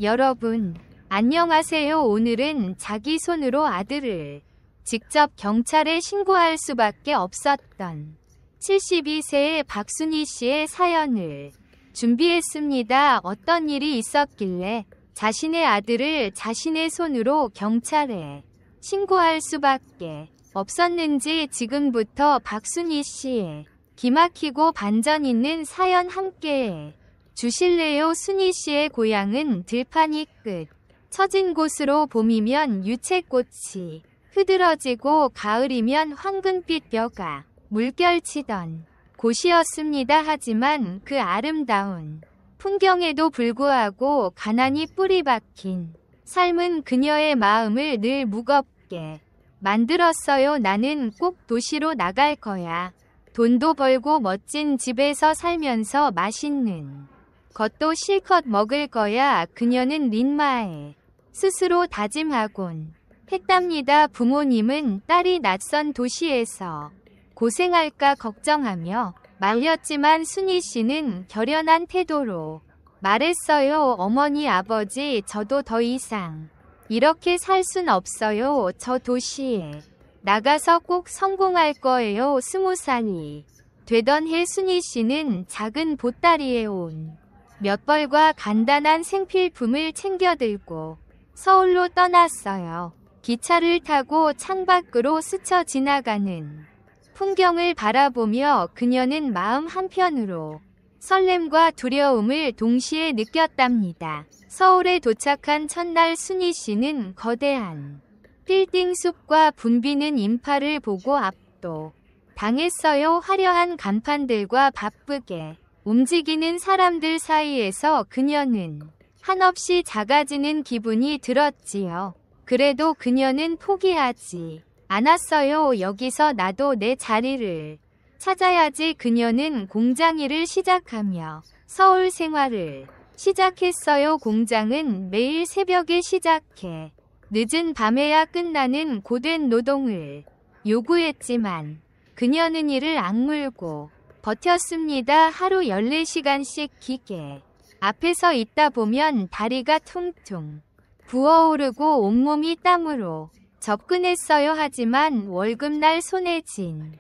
여러분, 안녕하세요. 오늘은 자기 손으로 아들을 직접 경찰에 신고할 수밖에 없었던 72세의 박순희 씨의 사연을 준비했습니다. 어떤 일이 있었길래 자신의 아들을 자신의 손으로 경찰에 신고할 수밖에 없었는지 지금부터 박순희 씨의 기막히고 반전 있는 사연 함께 주실래요? 순희 씨의 고향은 들판이 끝 처진 곳으로 봄이면 유채꽃이 흐드러지고 가을이면 황금빛 벼가 물결치던 곳이었습니다. 하지만 그 아름다운 풍경에도 불구하고 가난이 뿌리 박힌 삶은 그녀의 마음을 늘 무겁게 만들었어요. 나는 꼭 도시로 나갈 거야. 돈도 벌고 멋진 집에서 살면서 맛있는 것도 실컷 먹을 거야. 그녀는 린마에 스스로 다짐하곤 했답니다. 부모님은 딸이 낯선 도시에서 고생할까 걱정하며 말렸지만 순희 씨는 결연한 태도로 말했어요. 어머니, 아버지, 저도 더 이상 이렇게 살 순 없어요. 저 도시에 나가서 꼭 성공할 거예요. 20살이 되던 해 순희 씨는 작은 보따리에 온 몇 벌과 간단한 생필품을 챙겨 들고 서울로 떠났어요. 기차를 타고 창밖으로 스쳐 지나가는 풍경을 바라보며 그녀는 마음 한편으로 설렘과 두려움을 동시에 느꼈답니다. 서울에 도착한 첫날 순희 씨는 거대한 빌딩 숲과 붐비는 인파를 보고 압도 당했어요. 화려한 간판들과 바쁘게 움직이는 사람들 사이에서 그녀는 한없이 작아지는 기분이 들었지요. 그래도 그녀는 포기하지 않았어요. 여기서 나도 내 자리를 찾아야지. 그녀는 공장 일을 시작하며 서울 생활을 시작했어요. 공장은 매일 새벽에 시작해 늦은 밤에야 끝나는 고된 노동을 요구했지만 그녀는 이를 악물고 버텼습니다. 하루 14시간씩 기계 앞에서 있다 보면 다리가 퉁퉁 부어오르고 온몸이 땀으로 접근했어요. 하지만 월급날 손에 쥔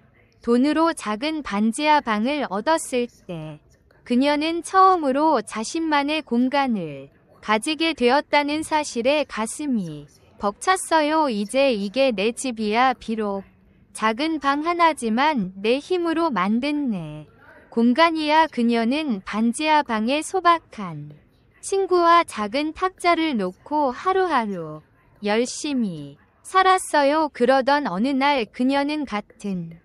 돈으로 작은 반지하 방을 얻었을 때 그녀는 처음으로 자신만의 공간을 가지게 되었다는 사실에 가슴이 벅찼어요. 이제 이게 내 집이야. 비록 작은 방 하나지만 내 힘으로 만든 내 공간이야. 그녀는 반지하 방에 소박한 친구와 작은 탁자를 놓고 하루하루 열심히 살았어요. 그러던 어느 날 그녀는 같은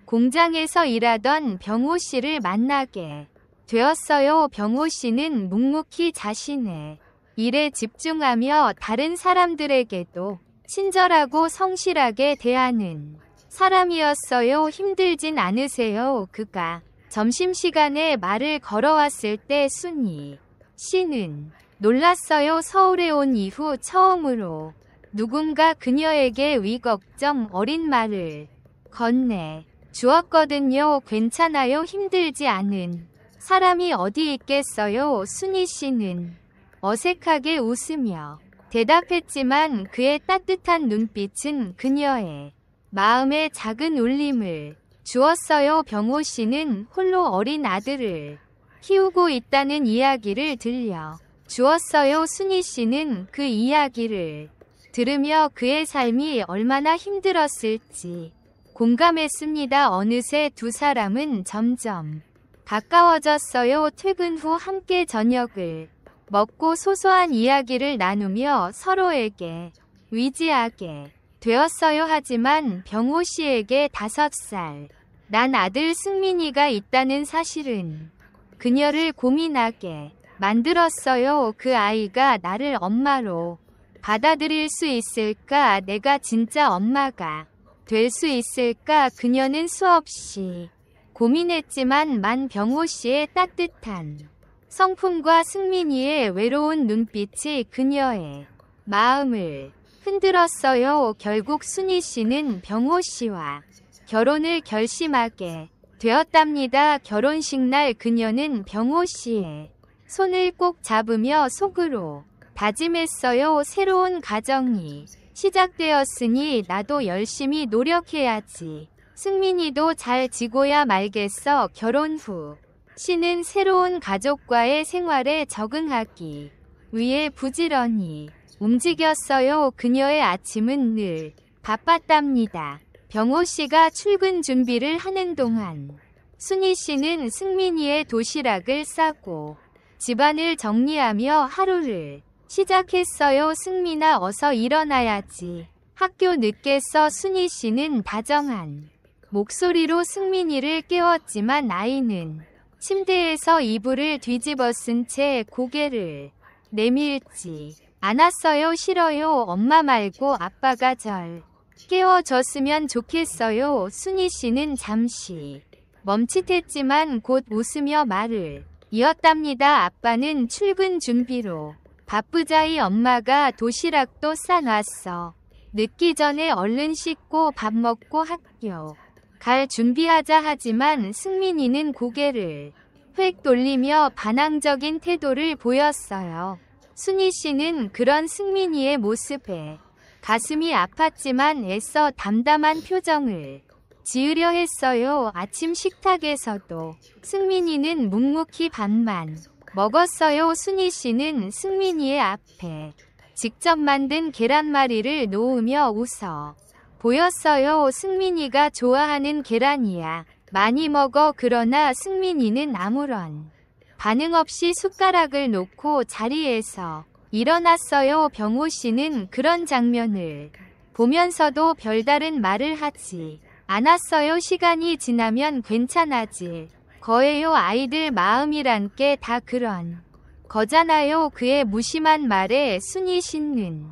공장에서 일하던 병호 씨를 만나게 되었어요. 병호 씨는 묵묵히 자신의 일에 집중하며 다른 사람들에게도 친절하고 성실하게 대하는 사람이었어요. 힘들진 않으세요? 그가 점심시간에 말을 걸어왔을 때 순희 씨는 놀랐어요. 서울에 온 이후 처음으로 누군가 그녀에게 위걱정 어린 말을 건네 주었거든요. 괜찮아요. 힘들지 않은 사람이 어디 있겠어요? 순희 씨는 어색하게 웃으며 대답했지만 그의 따뜻한 눈빛은 그녀의 마음에 작은 울림을 주었어요. 병호 씨는 홀로 어린 아들을 키우고 있다는 이야기를 들려 주었어요. 순희 씨는 그 이야기를 들으며 그의 삶이 얼마나 힘들었을지 공감했습니다. 어느새 두 사람은 점점 가까워졌어요. 퇴근 후 함께 저녁을 먹고 소소한 이야기를 나누며 서로에게 위지하게 되었어요. 하지만 병호 씨에게 5살 난 아들 승민이가 있다는 사실은 그녀를 고민하게 만들었어요. 그 아이가 나를 엄마로 받아들일 수 있을까? 내가 진짜 엄마가 될 수 있을까? 그녀는 수없이 고민했지만 병호 씨의 따뜻한 성품과 승민이의 외로운 눈빛이 그녀의 마음을 흔들었어요. 결국 순희 씨는 병호 씨와 결혼을 결심하게 되었답니다. 결혼식 날 그녀는 병호 씨의 손을 꼭 잡으며 속으로 다짐했어요. 새로운 가정이 시작되었으니 나도 열심히 노력해야지. 승민이도 잘 지고야 말겠어. 결혼 후 씨는 새로운 가족과의 생활에 적응하기 위해 부지런히 움직였어요. 그녀의 아침은 늘 바빴답니다. 병호 씨가 출근 준비를 하는 동안 순희 씨는 승민이의 도시락을 싸고 집안을 정리하며 하루를 시작했어요. 승민아, 어서 일어나야지. 학교 늦겠어. 순희 씨는 다정한 목소리로 승민이를 깨웠지만 아이는 침대에서 이불을 뒤집어 쓴 채 고개를 내밀지 않았어요. 싫어요. 엄마 말고 아빠가 절 깨워줬으면 좋겠어요. 순희 씨는 잠시 멈칫했지만 곧 웃으며 말을 이었답니다. 아빠는 출근 준비로 바쁘자이. 엄마가 도시락도 싸놨어. 늦기 전에 얼른 씻고 밥 먹고 학교 갈 준비하자. 하지만 승민이는 고개를 획 돌리며 반항적인 태도를 보였어요. 순희 씨는 그런 승민이의 모습에 가슴이 아팠지만 애써 담담한 표정을 지으려 했어요. 아침 식탁에서도 승민이는 묵묵히 밥만 먹었어요. 순희 씨는 승민이의 앞에 직접 만든 계란말이를 놓으며 웃어 보였어요. 승민이가 좋아하는 계란이야. 많이 먹어. 그러나 승민이는 아무런 반응 없이 숟가락을 놓고 자리에서 일어났어요. 병호 씨는 그런 장면을 보면서도 별다른 말을 하지 않았어요. 시간이 지나면 괜찮아질 거예요. 아이들 마음이란 게 다 그런 거잖아요. 그의 무심한 말에 순희 씨는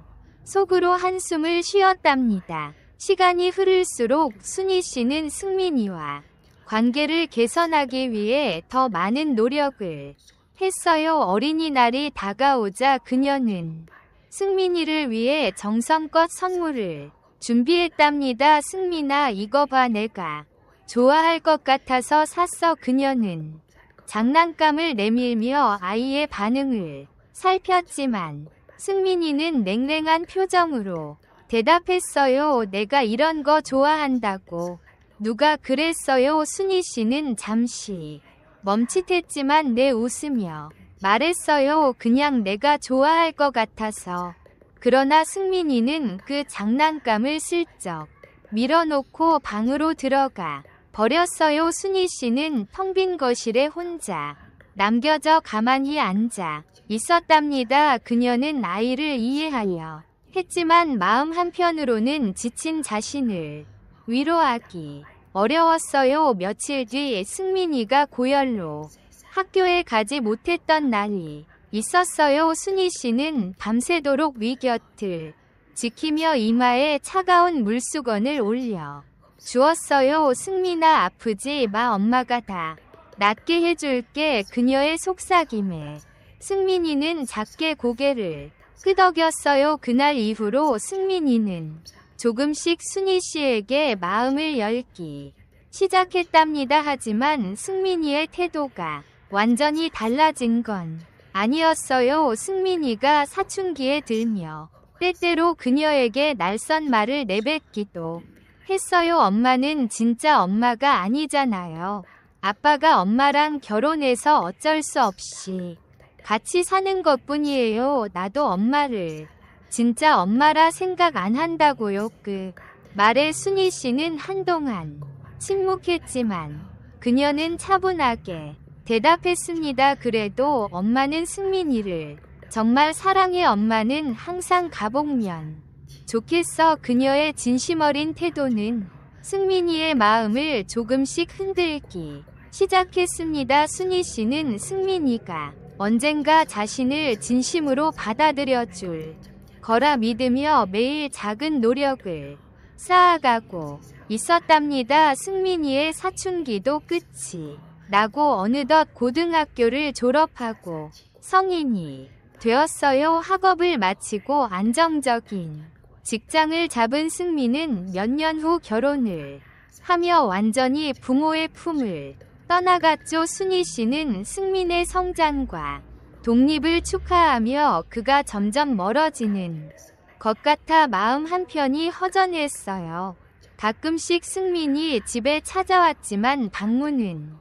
속으로 한숨을 쉬었답니다. 시간이 흐를수록 순희 씨는 승민이와 관계를 개선하기 위해 더 많은 노력을 했어요. 어린이날이 다가오자 그녀는 승민이를 위해 정성껏 선물을 준비했답니다. 승민아, 이거 봐. 내가 좋아할 것 같아서 샀어. 그녀는 장난감을 내밀며 아이의 반응을 살폈지만 승민이는 냉랭한 표정으로 대답했어요. 내가 이런 거 좋아한다고. 누가 그랬어요? 순희 씨는 잠시 멈칫했지만 웃으며 말했어요. 그냥 내가 좋아할 것 같아서. 그러나 승민이는 그 장난감을 슬쩍 밀어놓고 방으로 들어가 버렸어요. 순희 씨는 텅 빈 거실에 혼자 남겨져 가만히 앉아 있었답니다. 그녀는 아이를 이해하려 했지만 마음 한편으로는 지친 자신을 위로하기 어려웠어요. 며칠 뒤 승민이가 고열로 학교에 가지 못했던 날이 있었어요. 순희 씨는 밤새도록 위 곁을 지키며 이마에 차가운 물수건을 올려 주었어요. 승민아, 아프지 마. 엄마가 다 낫게 해줄게. 그녀의 속삭임에 승민이는 작게 고개를 끄덕였어요. 그날 이후로 승민이는 조금씩 순희 씨에게 마음을 열기 시작했답니다. 하지만 승민이의 태도가 완전히 달라진 건 아니었어요. 승민이가 사춘기에 들며 때때로 그녀에게 낯선 말을 내뱉기도 했어요. 엄마는 진짜 엄마가 아니잖아요. 아빠가 엄마랑 결혼해서 어쩔 수 없이 같이 사는 것뿐이에요. 나도 엄마를 진짜 엄마라 생각 안 한다고요. 그 말에 순희 씨는 한동안 침묵했지만 그녀는 차분하게 대답했습니다. 그래도 엄마는 승민이를 정말 사랑해. 엄마는 항상 가보면 좋겠어. 그녀의 진심 어린 태도는 승민이의 마음을 조금씩 흔들기 시작했습니다. 순희 씨는 승민이가 언젠가 자신을 진심으로 받아들여줄 거라 믿으며 매일 작은 노력을 쌓아가고 있었답니다. 승민이의 사춘기도 끝이 나고 어느덧 고등학교를 졸업하고 성인이 되었어요. 학업을 마치고 안정적인 직장을 잡은 승민은 몇 년 후 결혼을 하며 완전히 부모의 품을 떠나갔죠. 순희 씨는 승민의 성장과 독립을 축하하며 그가 점점 멀어지는 것 같아 마음 한편이 허전했어요. 가끔씩 승민이 집에 찾아왔지만 방문은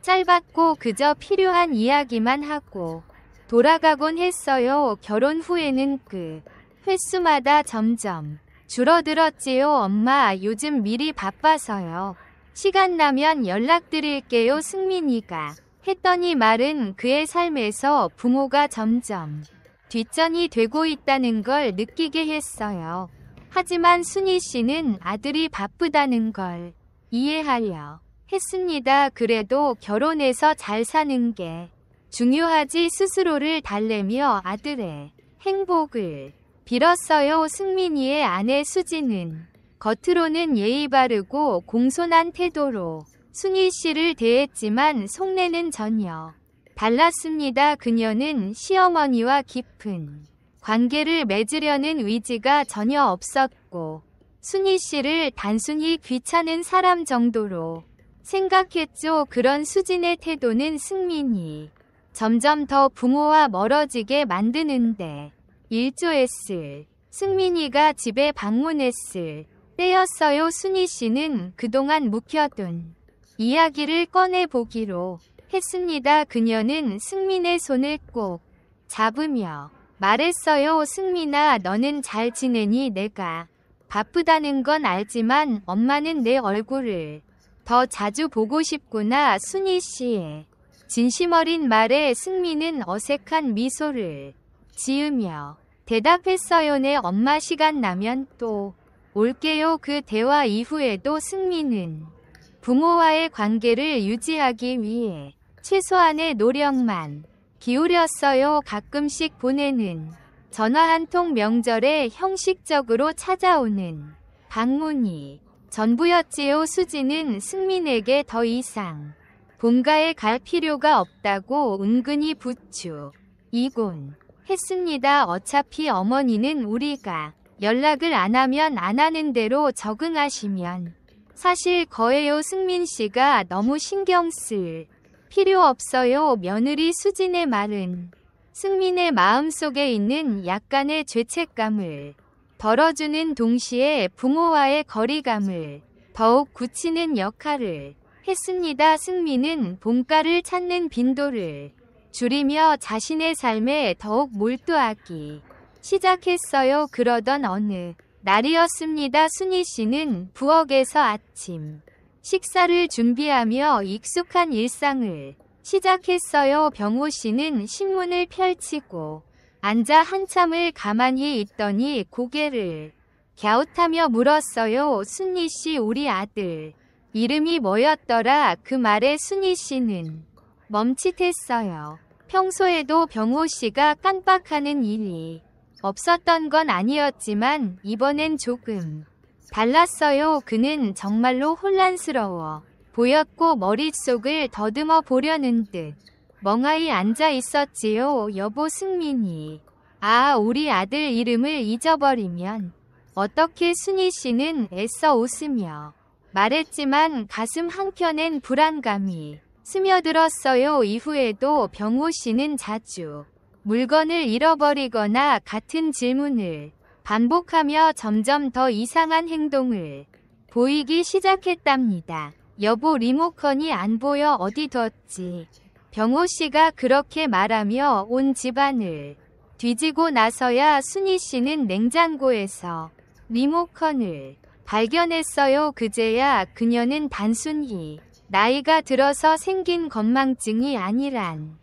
짧았고 그저 필요한 이야기만 하고 돌아가곤 했어요. 결혼 후에는 그 횟수마다 점점 줄어들었지요. 엄마, 요즘 일이 바빠서요. 시간 나면 연락드릴게요. 승민이가 했더니 말은 그의 삶에서 부모가 점점 뒷전이 되고 있다는 걸 느끼게 했어요. 하지만 순희 씨는 아들이 바쁘다는 걸 이해하려 했습니다. 그래도 결혼해서 잘 사는 게 중요하지. 스스로를 달래며 아들의 행복을 빌었어요. 승민이의 아내 수지는 겉으로는 예의 바르고 공손한 태도로 순희 씨를 대했지만 속내는 전혀 달랐습니다. 그녀는 시어머니와 깊은 관계를 맺으려는 의지가 전혀 없었고 순희 씨를 단순히 귀찮은 사람 정도로 생각했죠. 그런 수진의 태도는 승민이 점점 더 부모와 멀어지게 만드는데 일조했을 승민이가 집에 방문했을 때였어요. 순희 씨는 그동안 묵혀둔 이야기를 꺼내보기로 했습니다. 그녀는 승민의 손을 꼭 잡으며 말했어요. 승민아, 너는 잘 지내니? 내가 바쁘다는 건 알지만 엄마는 내 얼굴을 더 자주 보고 싶구나. 순희 씨의 진심 어린 말에 승민은 어색한 미소를 지으며 대답했어요. 네, 엄마, 시간 나면 또 올게요. 그 대화 이후에도 승민은 부모와의 관계를 유지하기 위해 최소한의 노력만 기울였어요. 가끔씩 보내는 전화 한 통, 명절에 형식적으로 찾아오는 방문이 전부였지요. 수지는 승민에게 더 이상 본가에 갈 필요가 없다고 은근히 부추이곤 했습니다. 어차피 어머니는 우리가 연락을 안 하면 안 하는 대로 적응하시면 사실 거예요. 승민 씨가 너무 신경 쓸 필요 없어요. 며느리 수진의 말은 승민의 마음속에 있는 약간의 죄책감을 덜어주는 동시에 부모와의 거리감을 더욱 굳히는 역할을 했습니다. 승민은 본가를 찾는 빈도를 줄이며 자신의 삶에 더욱 몰두하기 시작했어요. 그러던 어느 날이었습니다. 순희 씨는 부엌에서 아침 식사를 준비하며 익숙한 일상을 시작했어요. 병호 씨는 신문을 펼치고 앉아 한참을 가만히 있더니 고개를 갸웃하며 물었어요. 순희 씨, 우리 아들 이름이 뭐였더라? 그 말에 순희 씨는 멈칫했어요. 평소에도 병호 씨가 깜빡하는 일이 없었던 건 아니었지만 이번엔 조금 달랐어요. 그는 정말로 혼란스러워 보였고 머릿속을 더듬어 보려는 듯 멍하니 앉아 있었지요. 여보, 승민이. 아, 우리 아들 이름을 잊어버리면 어떻게? 순희 씨는 애써 웃으며 말했지만 가슴 한켠엔 불안감이 스며들었어요. 이후에도 병호 씨는 자주 물건을 잃어버리거나 같은 질문을 반복하며 점점 더 이상한 행동을 보이기 시작했답니다. 여보, 리모컨이 안 보여. 어디 뒀지? 병호 씨가 그렇게 말하며 온 집안을 뒤지고 나서야 순희 씨는 냉장고에서 리모컨을 발견했어요. 그제야 그녀는 단순히 나이가 들어서 생긴 건망증이 아니란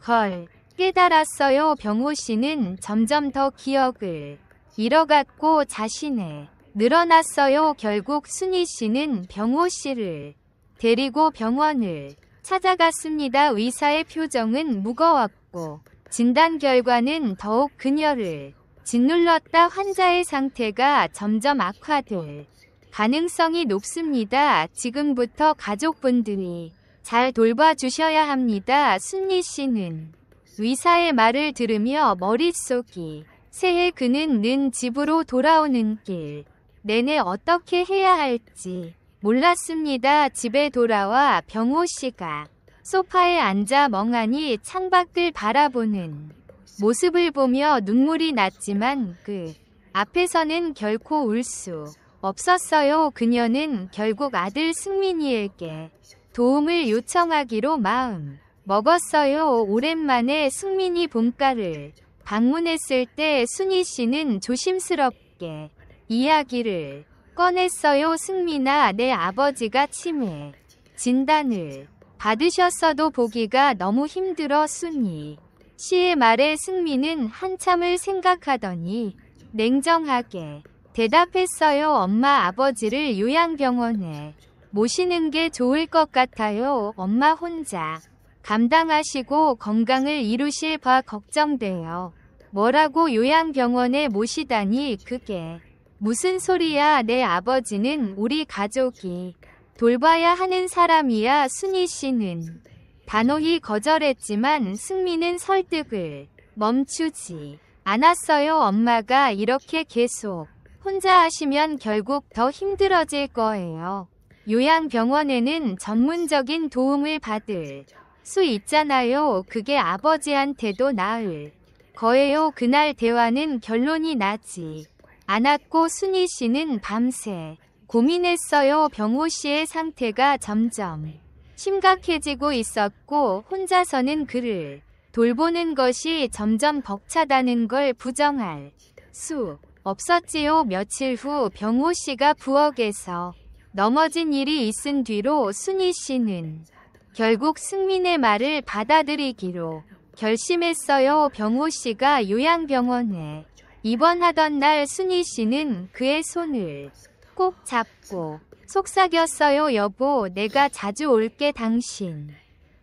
걸 깨달았어요. 병호 씨는 점점 더 기억을 잃어갔고 자신에 늘어났어요. 결국 순희 씨는 병호 씨를 데리고 병원을 찾아갔습니다. 의사의 표정은 무거웠고 진단 결과는 더욱 그녀를 짓눌렀다. 환자의 상태가 점점 악화될 가능성이 높습니다. 지금부터 가족분들이 잘 돌봐주셔야 합니다. 순희 씨는 의사의 말을 들으며 머릿속이 새해 그는 는 집으로 돌아오는 길 내내 어떻게 해야 할지 몰랐습니다. 집에 돌아와 병호 씨가 소파에 앉아 멍하니 창밖을 바라보는 모습을 보며 눈물이 났지만 그 앞에서는 결코 울 수 없었어요. 그녀는 결국 아들 승민이에게 도움을 요청하기로 마음 먹었어요. 오랜만에 승민이 본가를 방문했을 때 순희 씨는 조심스럽게 이야기를 꺼냈어요. 승민아, 내 아버지가 치매 진단을 받으셨어도 보기가 너무 힘들어. 순희 씨의 말에 승민은 한참을 생각하더니 냉정하게 대답했어요. 엄마 아버지를 요양병원에 모시는 게 좋을 것 같아요. 엄마 혼자 감당하시고 건강을 이루실 바 걱정돼요. 뭐라고 요양병원에 모시다니 그게 무슨 소리야. 내 아버지는 우리 가족이 돌봐야 하는 사람이야. 순희 씨는 단호히 거절했지만 승민은 설득을 멈추지 않았어요. 엄마가 이렇게 계속 혼자 하시면 결국 더 힘들어질 거예요. 요양병원에는 전문적인 도움을 받을 수 있잖아요. 그게 아버지한테도 나을 거예요. 그날 대화는 결론이 나지 않았고 순희 씨는 밤새 고민했어요. 병호 씨의 상태가 점점 심각해지고 있었고 혼자서는 그를 돌보는 것이 점점 벅차다는 걸 부정할 수 없었지요. 며칠 후 병호 씨가 부엌에서 넘어진 일이 있은 뒤로 순희 씨는 결국 승민의 말을 받아들이기로 결심했어요. 병호 씨가 요양병원에 입원하던 날 순희 씨는 그의 손을 꼭 잡고 속삭였어요. 여보, 내가 자주 올게. 당신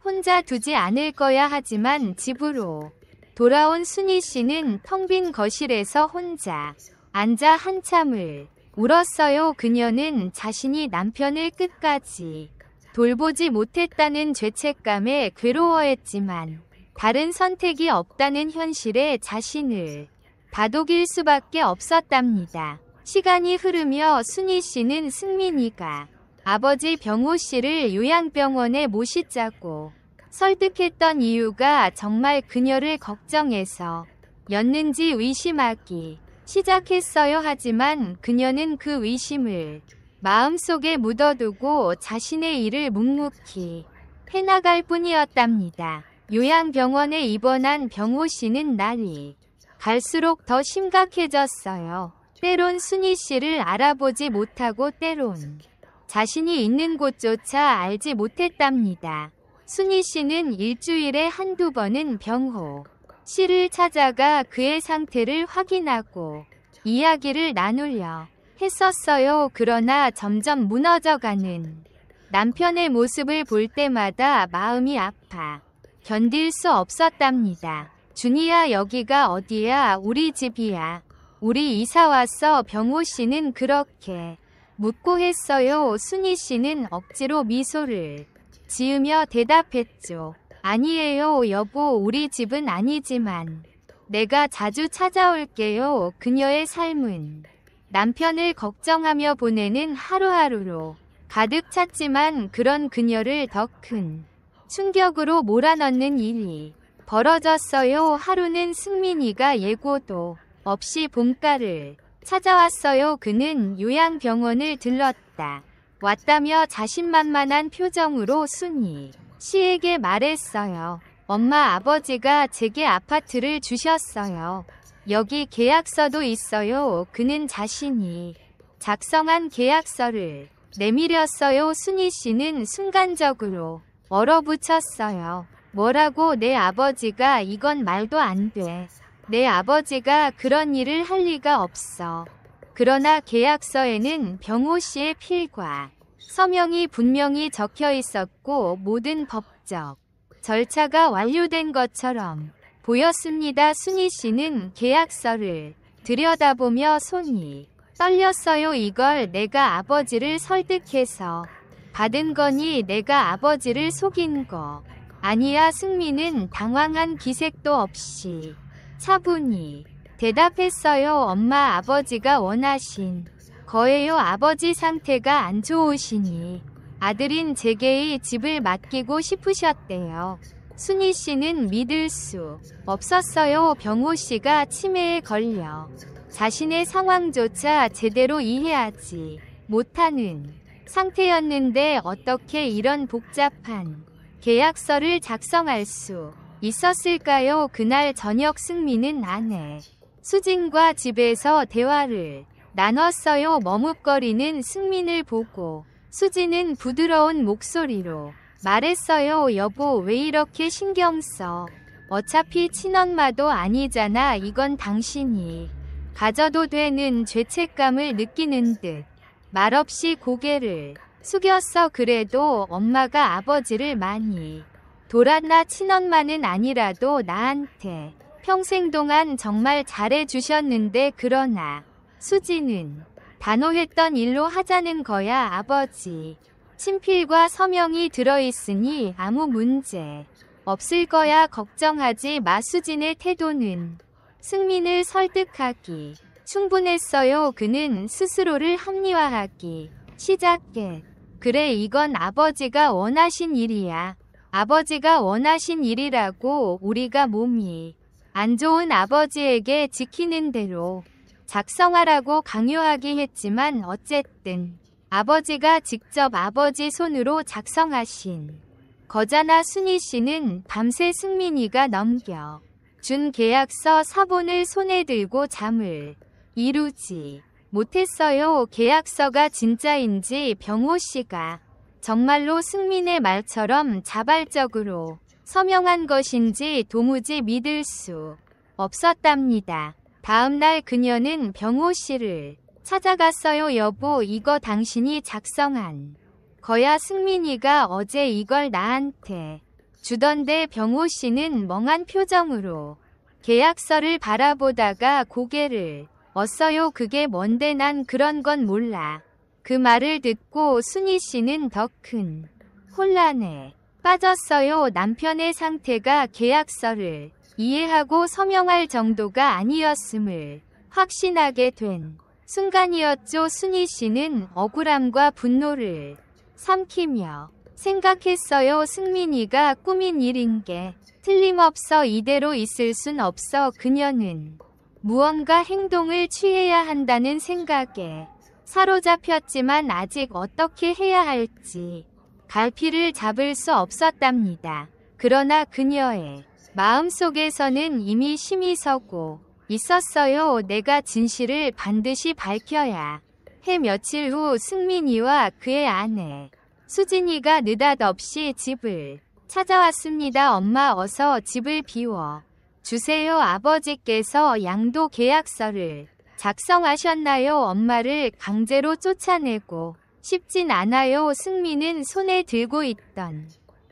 혼자 두지 않을 거야. 하지만 집으로 돌아온 순희 씨는 텅 빈 거실에서 혼자 앉아 한참을 울었어요. 그녀는 자신이 남편을 끝까지 돌보지 못했다는 죄책감에 괴로워했지만 다른 선택이 없다는 현실에 자신을 다독일 수밖에 없었답니다. 시간이 흐르며 순희 씨는 승민이가 아버지 병호 씨를 요양병원에 모시자고 설득했던 이유가 정말 그녀를 걱정해서 였는지 의심하기 시작했어요. 하지만 그녀는 그 의심을 마음속에 묻어두고 자신의 일을 묵묵히 해나갈 뿐이었답니다. 요양병원에 입원한 병호 씨는 날이 갈수록 더 심각해졌어요. 때론 순희 씨를 알아보지 못하고 때론 자신이 있는 곳조차 알지 못했답니다. 순희 씨는 일주일에 한두 번은 병호 씨를 찾아가 그의 상태를 확인하고 이야기를 나누려 했었어요. 그러나 점점 무너져가는 남편의 모습을 볼 때마다 마음이 아파 견딜 수 없었답니다. 준이야, 여기가 어디야? 우리 집이야. 우리 이사 왔어. 병호 씨는 그렇게 묻고 했어요. 순희 씨는 억지로 미소를 지으며 대답했죠. 아니에요, 여보. 우리 집은 아니지만 내가 자주 찾아올게요. 그녀의 삶은 남편을 걱정하며 보내는 하루하루로 가득 찼지만 그런 그녀를 더 큰 충격으로 몰아넣는 일이 벌어졌어요. 하루는 승민이가 예고도 없이 본가를 찾아왔어요. 그는 요양병원을 들렀다 왔다며 자신만만한 표정으로 순희 씨에게 말했어요. 엄마, 아버지가 제게 아파트를 주셨어요. 여기 계약서도 있어요. 그는 자신이 작성한 계약서를 내밀었어요. 순희 씨는 순간적으로 얼어붙였어요. 뭐라고? 내 아버지가? 이건 말도 안 돼. 내 아버지가 그런 일을 할 리가 없어. 그러나 계약서에는 병호 씨의 필과 서명이 분명히 적혀 있었고 모든 법적 절차가 완료된 것처럼 보였습니다. 순희 씨는 계약서를 들여다보며 손이 떨렸어요. 이걸 내가 아버지를 설득해서 받은 거니? 내가 아버지를 속인 거 아니야. 승민은 당황한 기색도 없이 차분히 대답했어요. 엄마, 아버지가 원하신 거예요. 아버지 상태가 안 좋으시니 아들인 제게의 집을 맡기고 싶으셨대요. 순희 씨는 믿을 수 없었어요. 병호 씨가 치매에 걸려 자신의 상황조차 제대로 이해하지 못하는 상태였는데 어떻게 이런 복잡한 계약서를 작성할 수 있었을까요? 그날 저녁 승민은 아내 수진과 집에서 대화를 나눴어요. 머뭇거리는 승민을 보고 수진은 부드러운 목소리로 말했어요. 여보, 왜 이렇게 신경 써? 어차피 친엄마도 아니잖아. 이건 당신이 가져도 되는 죄책감을 느끼는 듯 말없이 고개를 숙였어. 그래도 엄마가 아버지를 많이 돌았나? 친엄마는 아니라도 나한테 평생 동안 정말 잘해주셨는데. 그러나 수지는 단호했던 일로 하자는 거야. 아버지 친필과 서명이 들어있으니 아무 문제 없을 거야. 걱정하지 마. 수진의 태도는 승민을 설득하기 충분했어요. 그는 스스로를 합리화하기 시작해. 그래, 이건 아버지가 원하신 일이야. 아버지가 원하신 일이라고. 우리가 몸이 안 좋은 아버지에게 지키는 대로 작성하라고 강요하기 했지만 어쨌든 아버지가 직접 아버지 손으로 작성하신 거잖아. 순희 씨는 밤새 승민이가 넘겨 준 계약서 사본을 손에 들고 잠을 이루지 못했어요. 계약서가 진짜인지 병호 씨가 정말로 승민의 말처럼 자발적으로 서명한 것인지 도무지 믿을 수 없었답니다. 다음날 그녀는 병호 씨를 찾아갔어요. 여보, 이거 당신이 작성한 거야. 승민이가 어제 이걸 나한테 주던데. 병호 씨는 멍한 표정으로 계약서를 바라보다가 고개를 었어요. 그게 뭔데? 난 그런 건 몰라. 그 말을 듣고 순희 씨는 더 큰 혼란에 빠졌어요. 남편의 상태가 계약서를 이해하고 서명할 정도가 아니었음을 확신하게 된 순간이었죠. 순희 씨는 억울함과 분노를 삼키며 생각했어요. 승민이가 꾸민 일인 게 틀림없어. 이대로 있을 순 없어. 그녀는 무언가 행동을 취해야 한다는 생각에 사로잡혔지만 아직 어떻게 해야 할지 갈피를 잡을 수 없었답니다. 그러나 그녀의 마음속에서는 이미 심이 서고 있었어요. 내가 진실을 반드시 밝혀야 해. 며칠 후 승민이와 그의 아내 수진이가 느닷없이 집을 찾아왔습니다. 엄마, 어서 집을 비워 주세요. 아버지께서 양도 계약서를 작성하셨나요? 엄마를 강제로 쫓아내고 싶진 않아요. 승민은 손에 들고 있던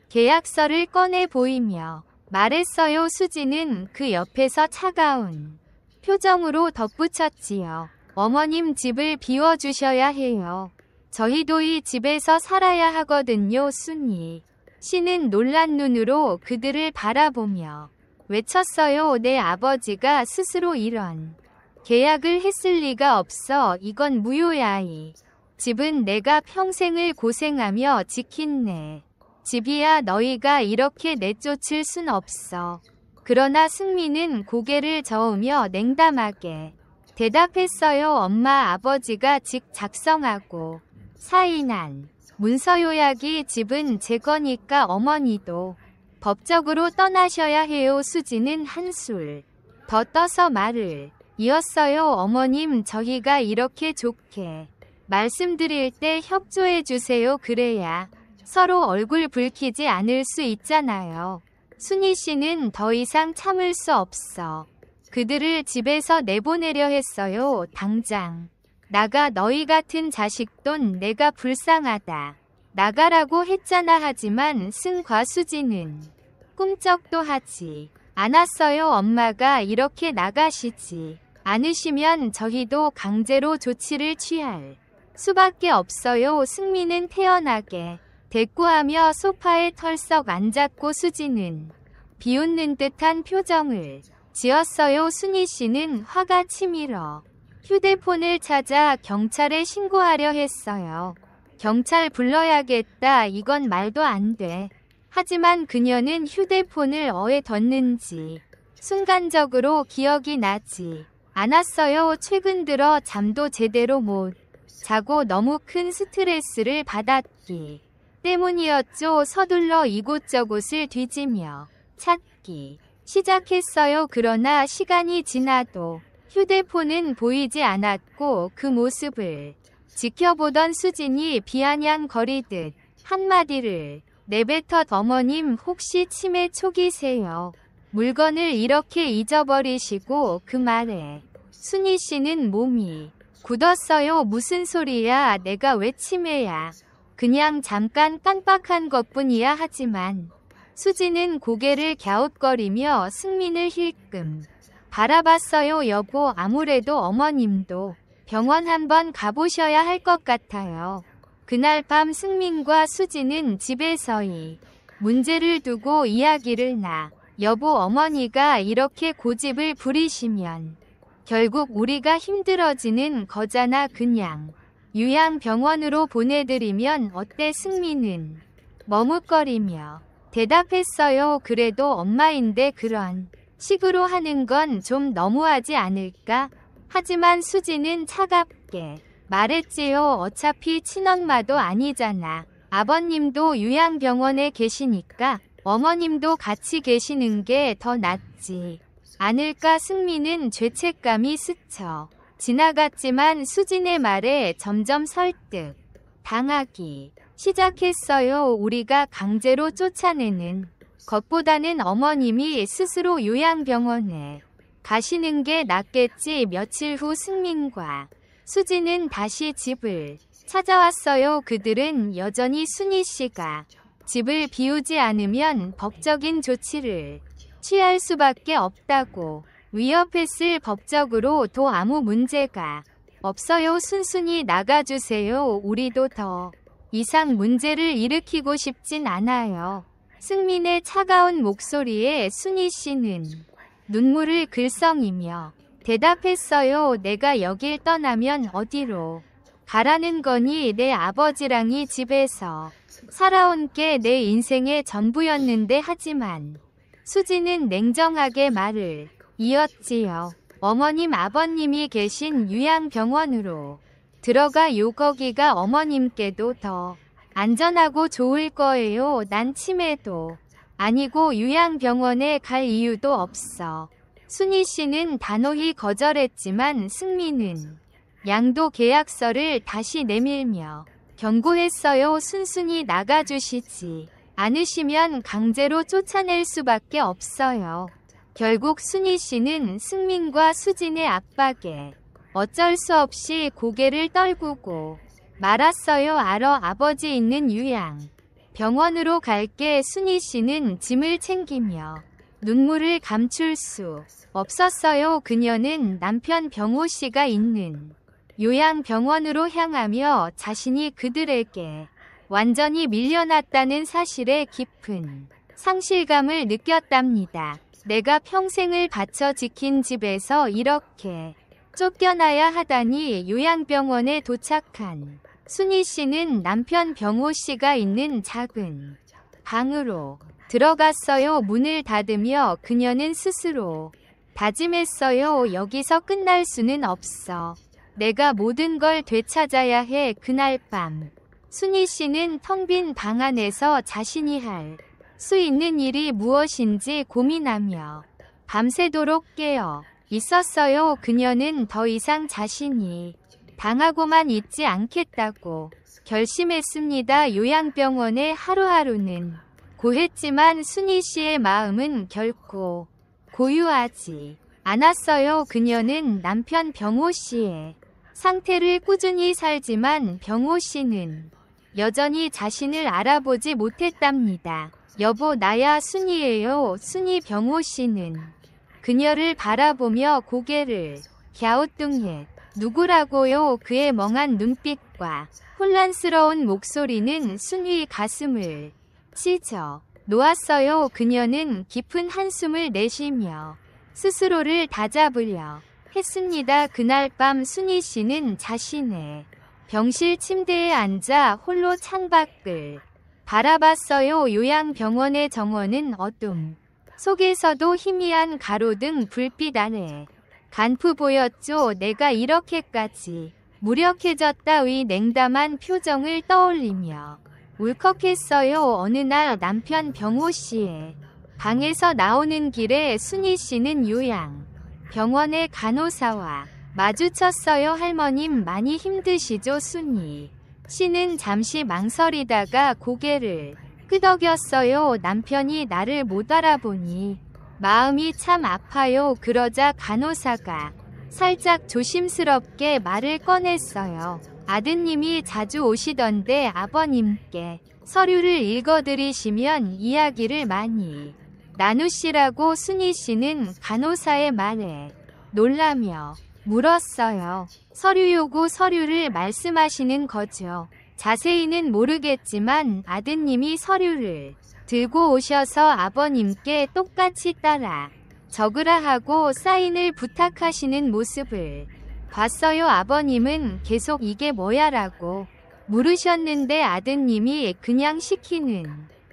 계약서를 꺼내 보이며 말했어요. 수지는 그 옆에서 차가운 표정으로 덧붙였지요. 어머님, 집을 비워주셔야 해요. 저희도 이 집에서 살아야 하거든요. 순희 씨는 놀란 눈으로 그들을 바라보며 외쳤어요. 내 아버지가 스스로 이런 계약을 했을 리가 없어. 이건 무효야. 이 집은 내가 평생을 고생하며 지킨 내 집이야. 너희가 이렇게 내쫓을 순 없어. 그러나 승민은 고개를 저으며 냉담하게 대답했어요. 엄마, 아버지가 직 작성하고 사인한 문서 요약이 집은 제 거니까 어머니도 법적으로 떠나셔야 해요. 수지는 한술 더 떠서 말을 이었어요. 어머님, 저희가 이렇게 좋게 말씀드릴 때 협조해 주세요. 그래야 서로 얼굴 붉히지 않을 수 있잖아요. 순희 씨는 더 이상 참을 수 없어 그들을 집에서 내보내려 했어요. 당장 나가. 너희 같은 자식돈 내가 불쌍하다. 나가라고 했잖아. 하지만 승과 수지는 꿈쩍도 하지 않았어요. 엄마가 이렇게 나가시지 않으시면 저희도 강제로 조치를 취할 수밖에 없어요. 승민은 태연하게 대꾸하며 소파에 털썩 앉았고 수지는 비웃는 듯한 표정을 지었어요. 순희 씨는 화가 치밀어 휴대폰을 찾아 경찰에 신고하려 했어요. 경찰 불러야겠다. 이건 말도 안 돼. 하지만 그녀는 휴대폰을 어에 뒀는지 순간적으로 기억이 나지 않았어요. 최근 들어 잠도 제대로 못 자고 너무 큰 스트레스를 받았기 때문이었죠. 서둘러 이곳저곳을 뒤지며 찾기 시작했어요. 그러나 시간이 지나도 휴대폰은 보이지 않았고 그 모습을 지켜보던 수진이 비아냥거리듯 한마디를 내뱉었. 어머님 혹시 치매 초기세요? 물건을 이렇게 잊어버리시고. 그 말에 순희 씨는 몸이 굳었어요. 무슨 소리야. 내가 왜 치매야. 그냥 잠깐 깜빡한 것뿐이야. 하지만 수진은 고개를 갸웃거리며 승민을 힐끔 바라봤어요. 여보, 아무래도 어머님도 병원 한번 가보셔야 할 것 같아요. 그날 밤 승민과 수진은 집에서이 문제를 두고 이야기를 나. 여보, 어머니가 이렇게 고집을 부리시면 결국 우리가 힘들어지는 거잖아. 그냥 요양병원으로 보내드리면 어때? 승민은 머뭇거리며 대답했어요. 그래도 엄마인데 그런 식으로 하는 건 좀 너무하지 않을까? 하지만 수지는 차갑게 말했지요. 어차피 친엄마도 아니잖아. 아버님도 요양병원에 계시니까 어머님도 같이 계시는 게 더 낫지 않을까? 승민은 죄책감이 스쳐 지나갔지만 수진의 말에 점점 설득 당하기 시작했어요. 우리가 강제로 쫓아내는 것보다는 어머님이 스스로 요양병원에 가시는 게 낫겠지. 며칠 후 승민과 수진은 다시 집을 찾아왔어요. 그들은 여전히 순희 씨가 집을 비우지 않으면 법적인 조치를 취할 수밖에 없다고 위협했을. 법적으로도 아무 문제가 없어요. 순순히 나가주세요. 우리도 더 이상 문제를 일으키고 싶진 않아요. 승민의 차가운 목소리에 순희 씨는 눈물을 글썽이며 대답했어요. 내가 여길 떠나면 어디로 가라는 거니? 내 아버지랑이 집에서 살아온 게 내 인생의 전부였는데. 하지만 수지는 냉정하게 말을 이었지요. 어머님 아버님이 계신 요양병원으로 들어가요. 거기가 어머님께도 더 안전하고 좋을 거예요. 난 치매도 아니고 요양병원에 갈 이유도 없어. 순희 씨는 단호히 거절했지만 승민은 양도 계약서를 다시 내밀며 경고했어요. 순순히 나가주시지 않으시면 강제로 쫓아낼 수밖에 없어요. 결국 순희 씨는 승민과 수진의 압박에 어쩔 수 없이 고개를 떨구고 말았어요. 알아, 아버지 있는 요양 병원으로 갈게. 순희 씨는 짐을 챙기며 눈물을 감출 수 없었어요. 그녀는 남편 병호 씨가 있는 요양병원으로 향하며 자신이 그들에게 완전히 밀려났다는 사실에 깊은 상실감을 느꼈답니다. 내가 평생을 바쳐 지킨 집에서 이렇게 쫓겨나야 하다니. 요양병원에 도착한 순희 씨는 남편 병호 씨가 있는 작은 방으로 들어갔어요. 문을 닫으며 그녀는 스스로 다짐했어요. 여기서 끝날 수는 없어. 내가 모든 걸 되찾아야 해. 그날 밤 순희 씨는 텅 빈 방 안에서 자신이 할 수 있는 일이 무엇인지 고민하며 밤새도록 깨어 있었어요. 그녀는 더 이상 자신이 당하고만 있지 않겠다고 결심했습니다. 요양병원의 하루하루는 고했지만 순희 씨의 마음은 결코 고요하지 않았어요. 그녀는 남편 병호 씨의 상태를 꾸준히 살지만 병호 씨는 여전히 자신을 알아보지 못했답니다. 여보, 나야 순희예요. 순희. 병호 씨는 그녀를 바라보며 고개를 갸우뚱했. 누구라고요? 그의 멍한 눈빛과 혼란스러운 목소리는 순희 가슴을 찢어 놓았어요. 그녀는 깊은 한숨을 내쉬며 스스로를 다잡으려 했습니다. 그날 밤 순희 씨는 자신의 병실 침대에 앉아 홀로 창밖을 바라봤어요. 요양병원의 정원은 어둠 속에서도 희미한 가로등 불빛 아래 간프 보였죠. 내가 이렇게까지 무력해졌다의 냉담한 표정을 떠올리며 울컥했어요. 어느 날 남편 병호 씨의 방에서 나오는 길에 순희 씨는 요양병원의 간호사와 마주쳤어요. 할머님 많이 힘드시죠? 순희 씨는 잠시 망설이다가 고개를 끄덕였어요. 남편이 나를 못 알아보니 마음이 참 아파요. 그러자 간호사가 살짝 조심스럽게 말을 꺼냈어요. 아드님이 자주 오시던데 아버님께 서류를 읽어드리시면 이야기를 많이 나누시라고. 순희 씨는 간호사의 말에 놀라며 물었어요. 서류 요구 서류를 말씀하시는 거죠? 자세히는 모르겠지만 아드님이 서류를 들고 오셔서 아버님께 똑같이 따라 적으라 하고 사인을 부탁하시는 모습을 봤어요. 아버님은 계속 이게 뭐야라고 물으셨는데 아드님이 그냥 시키는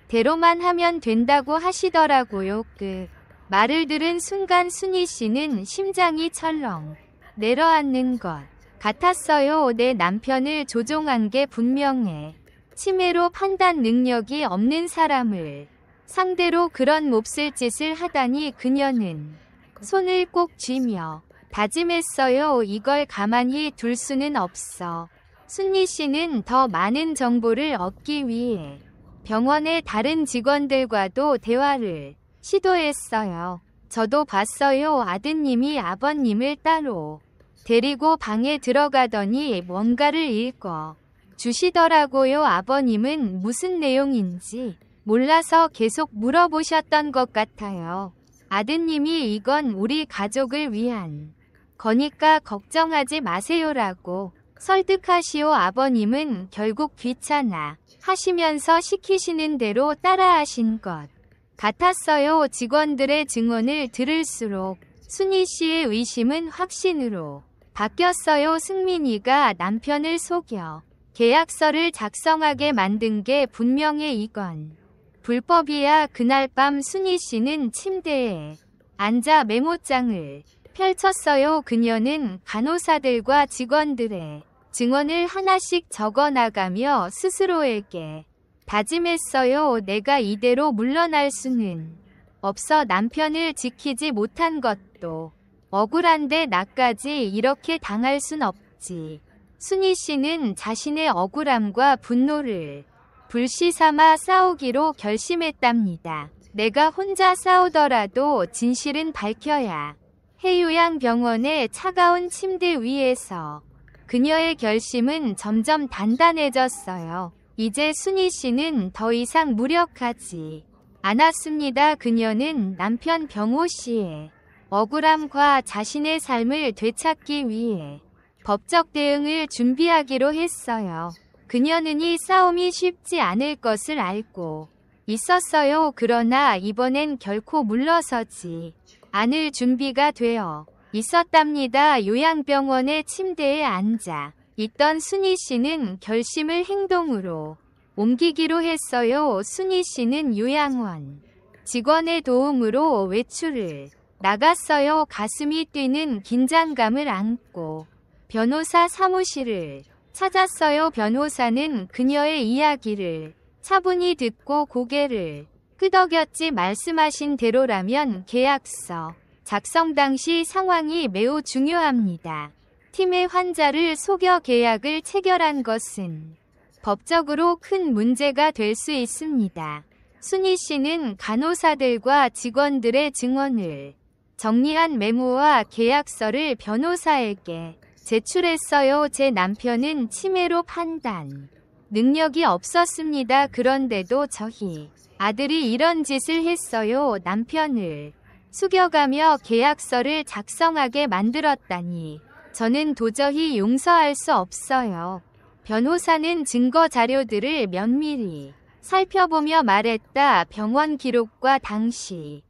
대로만 하면 된다고 하시더라고요. 그 말을 들은 순간 순희 씨는 심장이 철렁 내려앉는 것 같았어요. 내 남편을 조종한 게 분명해. 치매로 판단 능력이 없는 사람을 상대로 그런 몹쓸 짓을 하다니. 그녀는 손을 꼭 쥐며 다짐했어요. 이걸 가만히 둘 수는 없어. 순희 씨는 더 많은 정보를 얻기 위해 병원의 다른 직원들과도 대화를 시도했어요. 저도 봤어요. 아드님이 아버님을 따로 데리고 방에 들어가더니 뭔가를 읽어 주시더라고요. 아버님은 무슨 내용인지 몰라서 계속 물어보셨던 것 같아요. 아드님이 이건 우리 가족을 위한 거니까 걱정하지 마세요라고 설득하시오. 아버님은 결국 귀찮아 하시면서 시키시는 대로 따라하신 것 같았어요. 직원들의 증언을 들을수록 순희 씨의 의심은 확신으로 바뀌었어요. 승민이가 남편을 속여 계약서를 작성하게 만든 게 분명해. 이건 불법이야. 그날 밤 순희 씨는 침대에 앉아 메모장을 펼쳤어요. 그녀는 간호사들과 직원들의 증언을 하나씩 적어나가며 스스로에게 다짐했어요. 내가 이대로 물러날 수는 없어. 남편을 지키지 못한 것도 억울한데 나까지 이렇게 당할 순 없지. 순희 씨는 자신의 억울함과 분노를 불씨 삼아 싸우기로 결심했답니다. 내가 혼자 싸우더라도 진실은 밝혀야 해. 요양병원의 차가운 침대 위에서 그녀의 결심은 점점 단단해졌어요. 이제 순희 씨는 더 이상 무력하지 않았습니다. 그녀는 남편 병호 씨의 억울함과 자신의 삶을 되찾기 위해 법적 대응을 준비하기로 했어요. 그녀는 이 싸움이 쉽지 않을 것을 알고 있었어요. 그러나 이번엔 결코 물러서지 않을 준비가 되어 있었답니다. 요양병원의 침대에 앉아 있던 순희 씨는 결심을 행동으로 옮기기로 했어요. 순희 씨는 요양원 직원의 도움으로 외출을 나갔어요. 가슴이 뛰는 긴장감을 안고 변호사 사무실을 찾았어요. 변호사는 그녀의 이야기를 차분히 듣고 고개를 끄덕였지. 말씀하신 대로라면 계약서 작성 당시 상황이 매우 중요합니다. 팀의 환자를 속여 계약을 체결한 것은 법적으로 큰 문제가 될 수 있습니다. 순희 씨는 간호사들과 직원들의 증언을 정리한 메모와 계약서를 변호사에게 제출했어요. 제 남편은 치매로 판단 능력이 없었습니다. 그런데도 저희 아들이 이런 짓을 했어요. 남편을 숙여가며 계약서를 작성하게 만들었다니 저는 도저히 용서할 수 없어요. 변호사는 증거 자료들을 면밀히 살펴보며 말했다. 병원 기록과 당시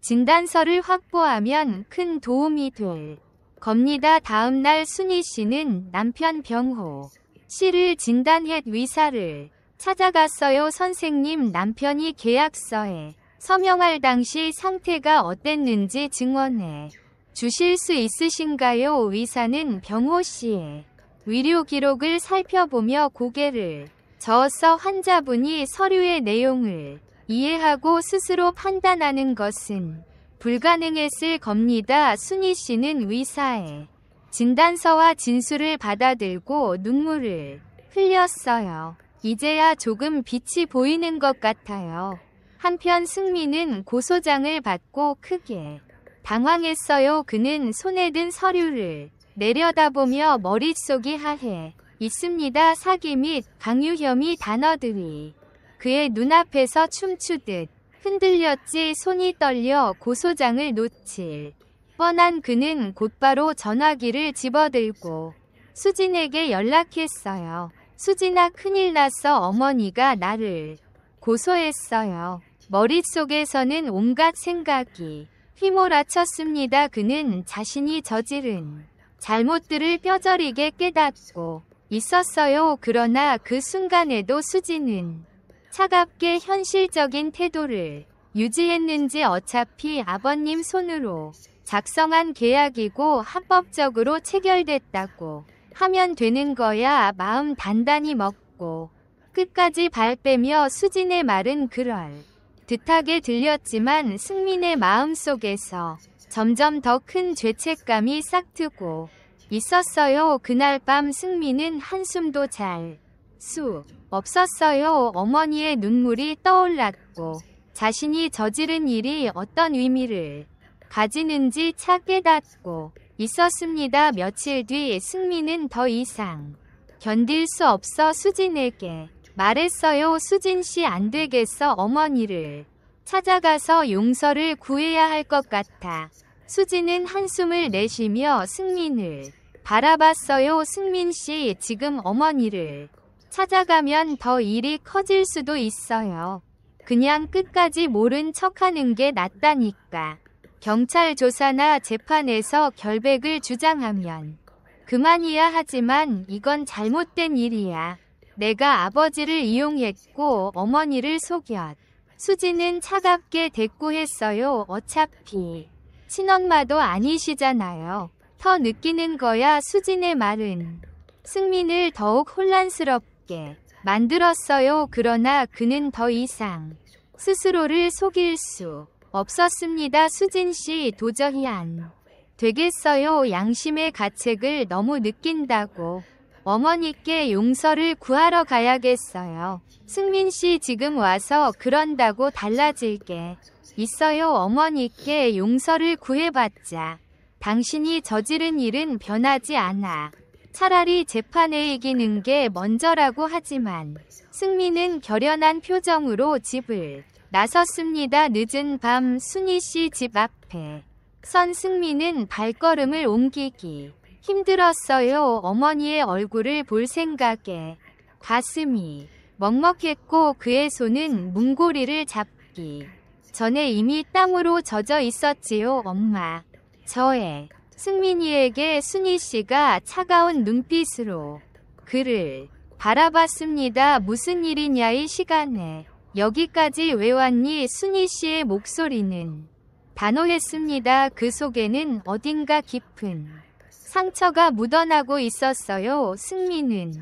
진단서를 확보하면 큰 도움이 될 겁니다. 다음 날 순희 씨는 남편 병호 씨를 진단했 의사를 찾아갔어요. 선생님, 남편이 계약서에 서명할 당시 상태가 어땠는지 증언해 주실 수 있으신가요? 의사는 병호 씨의 의료 기록을 살펴보며 고개를 저어서 환자분이 서류의 내용을 이해하고 스스로 판단하는 것은 불가능했을 겁니다. 순희 씨는 의사의 진단서와 진술을 받아들고 눈물을 흘렸어요. 이제야 조금 빛이 보이는 것 같아요. 한편 승민은 고소장을 받고 크게 당황했어요. 그는 손에 든 서류를 내려다보며 머릿속이 하해 있습니다. 사기 및 강요 혐의 단어들이 그의 눈앞에서 춤추듯 흔들렸지. 손이 떨려 고소장을 놓칠 뻔한 그는 곧바로 전화기를 집어들고 수진에게 연락했어요. 수진아, 큰일 났어. 어머니가 나를 고소했어요. 머릿속에서는 온갖 생각이 휘몰아쳤습니다. 그는 자신이 저지른 잘못들을 뼈저리게 깨닫고 있었어요. 그러나 그 순간에도 수진은 차갑게 현실적인 태도를 유지했는지 어차피 아버님 손으로 작성한 계약이고 합법적으로 체결됐다고 하면 되는 거야. 마음 단단히 먹고 끝까지 발 빼며 수진의 말은 그럴 듯하게 들렸지만 승민의 마음속에서 점점 더 큰 죄책감이 싹트고 있었어요. 그날 밤 승민은 한숨도 잘 수 없었어요. 어머니의 눈물이 떠올랐고 자신이 저지른 일이 어떤 의미를 가지는지 차 깨닫고 있었습니다. 며칠 뒤 승민은 더 이상 견딜 수 없어 수진에게 말했어요. 수진 씨, 안 되겠어. 어머니를 찾아가서 용서를 구해야 할 것 같아. 수진은 한숨을 내쉬며 승민을 바라봤어요. 승민 씨, 지금 어머니를 찾아가면 더 일이 커질 수도 있어요. 그냥 끝까지 모른 척하는 게 낫다니까. 경찰 조사나 재판에서 결백을 주장하면 그만이야. 하지만 이건 잘못된 일이야. 내가 아버지를 이용했고 어머니를 속였. 수진은 차갑게 대꾸했어요. 어차피 친엄마도 아니시잖아요. 더 느끼는 거야. 수진의 말은 승민을 더욱 혼란스럽게 만들었어요. 그러나 그는 더 이상 스스로를 속일 수 없었습니다. 수진 씨, 도저히 안 되겠어요. 양심의 가책을 너무 느낀다고 어머니께 용서를 구하러 가야겠어요. 승민 씨, 지금 와서 그런다고 달라질 게 있어요. 어머니께 용서를 구해봤자 당신이 저지른 일은 변하지 않아. 차라리 재판에 이기는 게 먼저라고. 하지만 승민은 결연한 표정으로 집을 나섰습니다. 늦은 밤 순희 씨 집 앞에 선 승민은 발걸음을 옮기기 힘들었어요. 어머니의 얼굴을 볼 생각에 가슴이 먹먹했고 그의 손은 문고리를 잡기 전에 이미 땀으로 젖어 있었지요. 엄마, 저의 승민이에게 순희 씨가 차가운 눈빛으로 그를 바라봤습니다. 무슨 일이냐, 이 시간에 여기까지 왜 왔니? 순희 씨의 목소리는 단호했습니다. 그 속에는 어딘가 깊은 상처가 묻어나고 있었어요. 승민은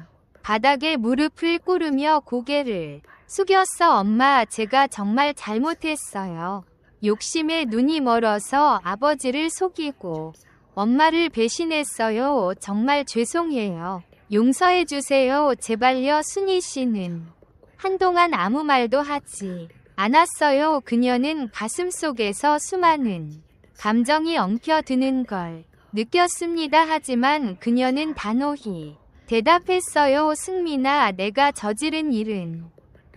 바닥에 무릎을 꿇으며 고개를 숙였어. 엄마, 제가 정말 잘못했어요. 욕심에 눈이 멀어서 아버지를 속이고 엄마를 배신했어요. 정말 죄송해요. 용서해주세요. 제발요. 순희 씨는 한동안 아무 말도 하지 않았어요. 그녀는 가슴속에서 수많은 감정이 엉켜드는 걸 느꼈습니다. 하지만 그녀는 단호히 대답했어요. 승민아, 내가 저지른 일은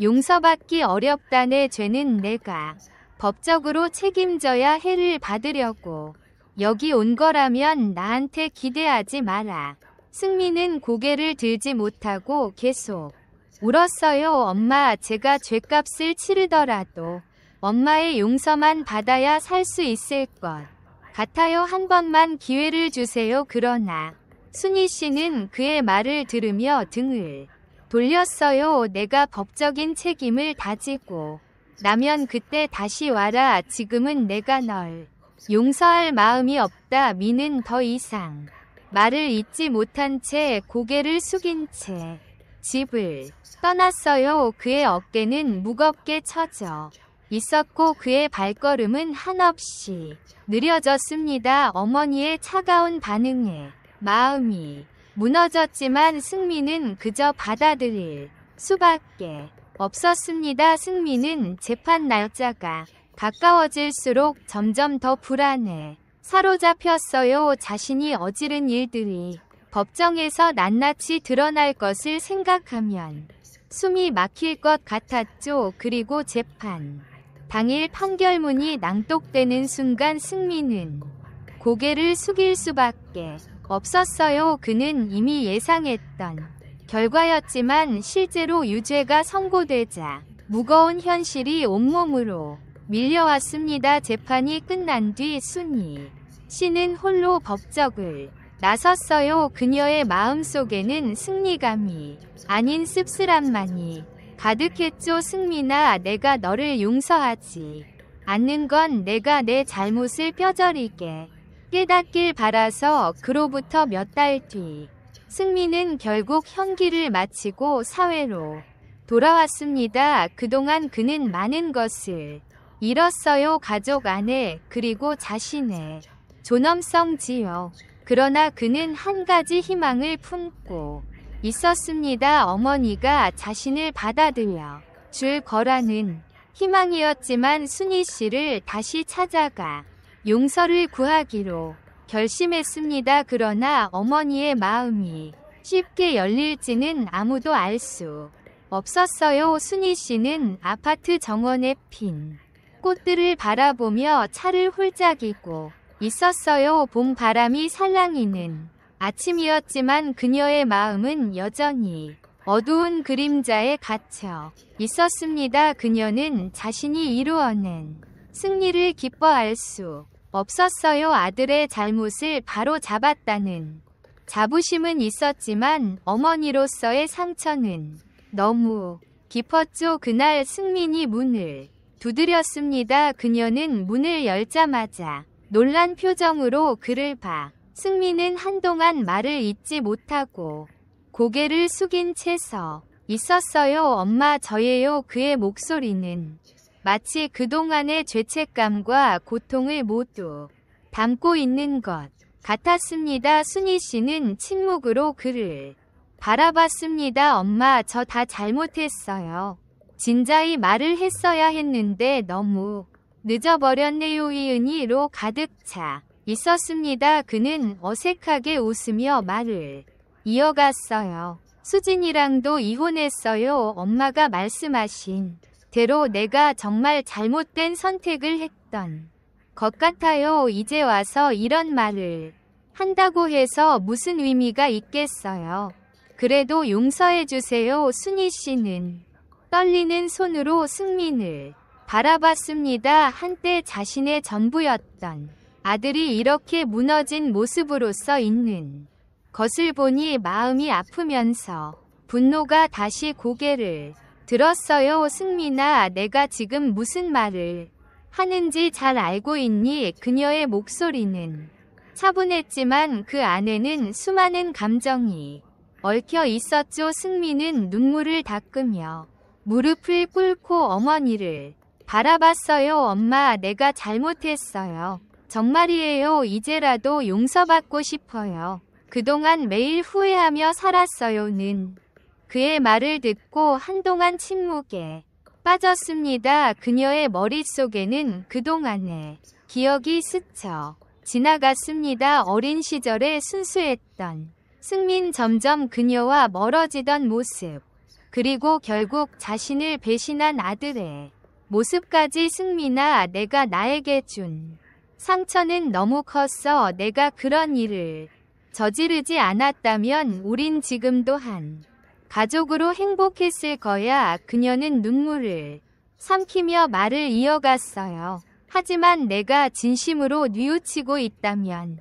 용서받기 어렵다. 내 죄는 내가 법적으로 책임져야 해를 받으려고 여기 온 거라면 나한테 기대하지 마라. 승민은 고개를 들지 못하고 계속 울었어요. 엄마, 제가 죗값을 치르더라도 엄마의 용서만 받아야 살 수 있을 것 같아요. 한 번만 기회를 주세요. 그러나 순희 씨는 그의 말을 들으며 등을 돌렸어요. 내가 법적인 책임을 다지고 나면 그때 다시 와라. 지금은 내가 널 용서할 마음이 없다. 미는 더 이상 말을 잇지 못한 채 고개를 숙인 채 집을 떠났어요. 그의 어깨는 무겁게 처져 있었고 그의 발걸음은 한없이 느려졌습니다. 어머니의 차가운 반응에 마음이 무너졌지만 승민은 그저 받아들일 수밖에 없었습니다. 승민은 재판 날짜가 가까워질수록 점점 더 불안해 사로잡혔어요. 자신이 어지른 일들이 법정에서 낱낱이 드러날 것을 생각하면 숨이 막힐 것 같았죠. 그리고 재판 당일 판결문이 낭독되는 순간 승민은 고개를 숙일 수밖에 없었어요. 그는 이미 예상했던 결과였지만 실제로 유죄가 선고되자 무거운 현실이 온몸으로 밀려왔습니다. 재판이 끝난 뒤 순희 씨는 홀로 법정을 나섰어요. 그녀의 마음속에는 승리감이 아닌 씁쓸함만이 가득했죠. 승민아, 내가 너를 용서하지 않는 건 내가 내 잘못을 뼈저리게 깨닫길 바라서. 그로부터 몇 달 뒤 승민은 결국 형기를 마치고 사회로 돌아왔습니다. 그동안 그는 많은 것을 잃었어요. 가족, 아내, 그리고 자신의 존엄성지요. 그러나 그는 한 가지 희망을 품고 있었습니다. 어머니가 자신을 받아들여 줄 거라는 희망이었지만 순희 씨를 다시 찾아가 용서를 구하기로 결심했습니다. 그러나 어머니의 마음이 쉽게 열릴지는 아무도 알 수 없었어요. 순희 씨는 아파트 정원에 핀 꽃들을 바라보며 차를 홀짝이고 있었어요. 봄 바람이 살랑이는 아침이었지만 그녀의 마음은 여전히 어두운 그림자에 갇혀 있었습니다. 그녀는 자신이 이루어낸 승리를 기뻐할 수 없었어요. 아들의 잘못을 바로 잡았다는 자부심은 있었지만 어머니로서의 상처는 너무 깊었죠. 그날 승민이 문을 두드렸습니다. 그녀는 문을 열자마자 놀란 표정으로 그를 봐. 승민은 한동안 말을 잇지 못하고 고개를 숙인 채 서 있었어요. 엄마, 저예요. 그의 목소리는 마치 그동안의 죄책감과 고통을 모두 담고 있는 것 같았습니다. 순희 씨는 침묵으로 그를 바라봤습니다. 엄마, 저 다 잘못했어요. 진작에 말을 했어야 했는데 너무 늦어버렸네요. 이은희로 가득 차 있었습니다. 그는 어색하게 웃으며 말을 이어갔어요. 수진이랑도 이혼했어요. 엄마가 말씀하신 대로 내가 정말 잘못된 선택을 했던 것 같아요. 이제 와서 이런 말을 한다고 해서 무슨 의미가 있겠어요. 그래도 용서해주세요. 순희 씨는 떨리는 손으로 승민을 바라봤습니다. 한때 자신의 전부였던 아들이 이렇게 무너진 모습으로서 있는 것을 보니 마음이 아프면서 분노가 다시 고개를 들었어요. 승민아, 내가 지금 무슨 말을 하는지 잘 알고 있니? 그녀의 목소리는 차분했지만 그 안에는 수많은 감정이 얽혀 있었죠. 승민은 눈물을 닦으며 무릎을 꿇고 어머니를 바라봤어요. 엄마, 내가 잘못했어요. 정말이에요. 이제라도 용서받고 싶어요. 그동안 매일 후회하며 살았어요는 그의 말을 듣고 한동안 침묵에 빠졌습니다. 그녀의 머릿속에는 그동안의 기억이 스쳐 지나갔습니다. 어린 시절에 순수했던 승민, 점점 그녀와 멀어지던 모습, 그리고 결국 자신을 배신한 아들의 모습까지. 승민아, 내가 나에게 준 상처는 너무 컸어. 내가 그런 일을 저지르지 않았다면 우린 지금도 한 가족으로 행복했을 거야. 그녀는 눈물을 삼키며 말을 이어갔어요. 하지만 내가 진심으로 뉘우치고 있다면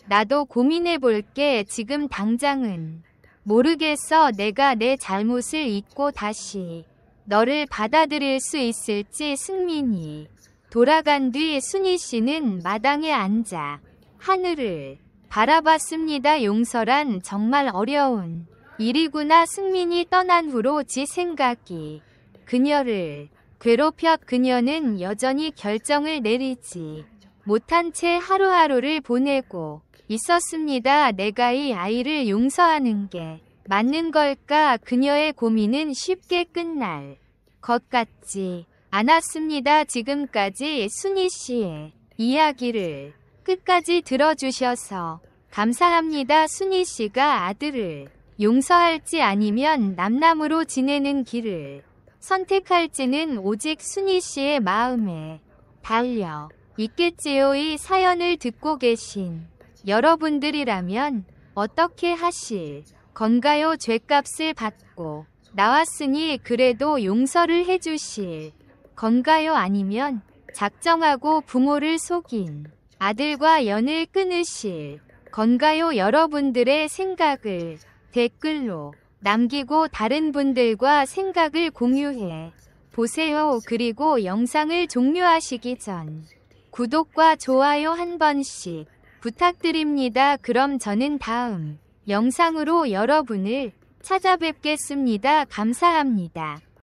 나도 고민해볼게. 지금 당장은 모르겠어. 내가 내 잘못을 잊고 다시 너를 받아들일 수 있을지. 승민이 돌아간 뒤 순희 씨는 마당에 앉아 하늘을 바라봤습니다. 용서란 정말 어려운 일이구나. 승민이 떠난 후로 지 생각이 그녀를 괴롭혀 그녀는 여전히 결정을 내리지 못한 채 하루하루를 보내고 있었습니다. 내가 이 아이를 용서하는 게 맞는 걸까? 그녀의 고민은 쉽게 끝날 것 같지 않았습니다. 지금까지 순희 씨의 이야기를 끝까지 들어주셔서 감사합니다. 순희 씨가 아들을 용서할지 아니면 남남으로 지내는 길을 선택할지는 오직 순희 씨의 마음에 달려 있겠지요. 이 사연을 듣고 계신 여러분들이라면 어떻게 하실 건가요? 죗값을 받고 나왔으니 그래도 용서를 해주실 건가요? 아니면 작정하고 부모를 속인 아들과 연을 끊으실 건가요? 여러분들의 생각을 댓글로 남기고 다른 분들과 생각을 공유해 보세요. 그리고 영상을 종료하시기 전 구독과 좋아요 한 번씩 부탁드립니다. 그럼 저는 다음 영상으로 여러분을 찾아뵙겠습니다. 감사합니다.